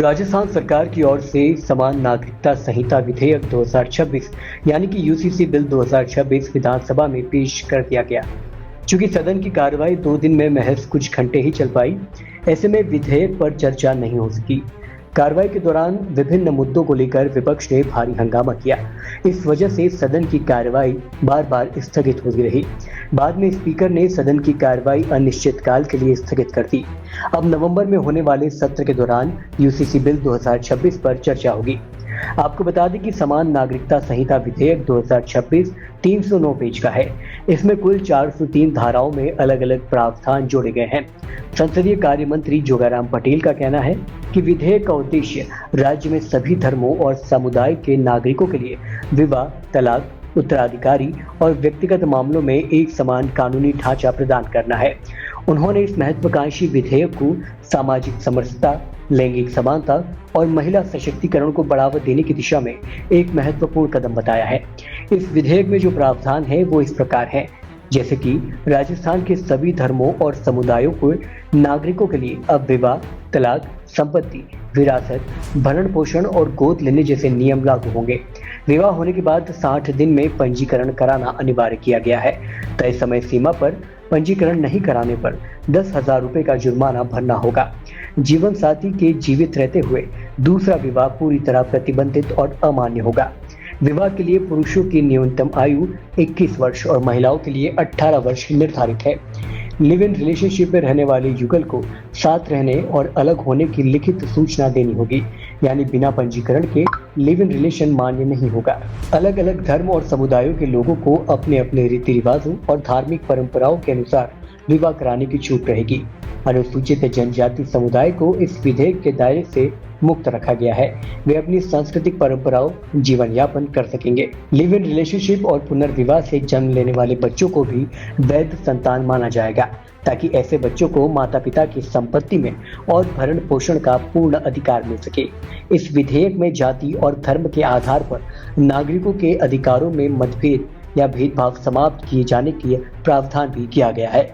राजस्थान सरकार की ओर से समान नागरिकता संहिता विधेयक 2026 यानी कि यूसीसी बिल 2026 विधानसभा में पेश कर दिया गया। चूंकि सदन की कार्रवाई 2 दिन में महज कुछ घंटे ही चल पाई, ऐसे में विधेयक पर चर्चा नहीं हो सकी। कार्रवाई के दौरान विभिन्न मुद्दों को लेकर विपक्ष ने भारी हंगामा किया। इस वजह से सदन की कार्रवाई बार बार स्थगित होती रही। बाद में स्पीकर ने सदन की कार्रवाई अनिश्चितकाल के लिए स्थगित कर दी। अब नवंबर में होने वाले सत्र के दौरान यूसीसी बिल 2026 पर चर्चा होगी। आपको बता दें कि समान नागरिकता संहिता विधेयक 2026 309 पेज का है। इसमें कुल 403 धाराओं में अलग अलग प्रावधान जोड़े गए हैं। संसदीय कार्य मंत्री जोगाराम पटेल का कहना है कि विधेयक का उद्देश्य राज्य में सभी धर्मों और समुदाय के नागरिकों के लिए विवाह, तलाक, उत्तराधिकारी और व्यक्तिगत मामलों में एक समान कानूनी ढांचा प्रदान करना है। उन्होंने इस महत्वाकांक्षी विधेयक को सामाजिक समरसता, लैंगिक समानता और महिला सशक्तिकरण को बढ़ावा देने की दिशा में एक महत्वपूर्ण कदम बताया है। इस विधेयक में जो प्रावधान है वो इस प्रकार है, जैसे कि राजस्थान के सभी धर्मों और समुदायों को नागरिकों के लिए अब विवाह, तलाक, संपत्ति, विरासत, भरण पोषण और गोद लेने जैसे नियम लागू होंगे। विवाह होने के बाद 60 दिन में पंजीकरण कराना अनिवार्य किया गया है। तय समय सीमा पर पंजीकरण नहीं कराने पर 10,000 रुपए का जुर्माना भरना होगा। जीवन साथी के जीवित रहते हुए दूसरा विवाह पूरी तरह प्रतिबंधित और अमान्य होगा। विवाह के लिए पुरुषों की न्यूनतम आयु 21 वर्ष और महिलाओं के लिए 18 वर्ष निर्धारित है। लिव इन रिलेशनशिप में रहने वाले युगल को साथ रहने और अलग होने की लिखित सूचना देनी होगी, यानी बिना पंजीकरण के लिव इन रिलेशन मान्य नहीं होगा। अलग अलग धर्म और समुदायों के लोगों को अपने अपने रीति रिवाजों और धार्मिक परंपराओं के अनुसार विवाह कराने की छूट रहेगी। अनुसूचित जनजाति समुदाय को इस विधेयक के दायरे से मुक्त रखा गया है। वे अपनी सांस्कृतिक परंपराओं जीवन यापन कर सकेंगे। लिव इन रिलेशनशिप और पुनर्विवाह से जन्म लेने वाले बच्चों को भी वैध संतान माना जाएगा, ताकि ऐसे बच्चों को माता पिता की संपत्ति में और भरण पोषण का पूर्ण अधिकार मिल सके। इस विधेयक में जाति और धर्म के आधार पर नागरिकों के अधिकारों में मतभेद या भेदभाव समाप्त किए जाने के प्रावधान भी किया गया है।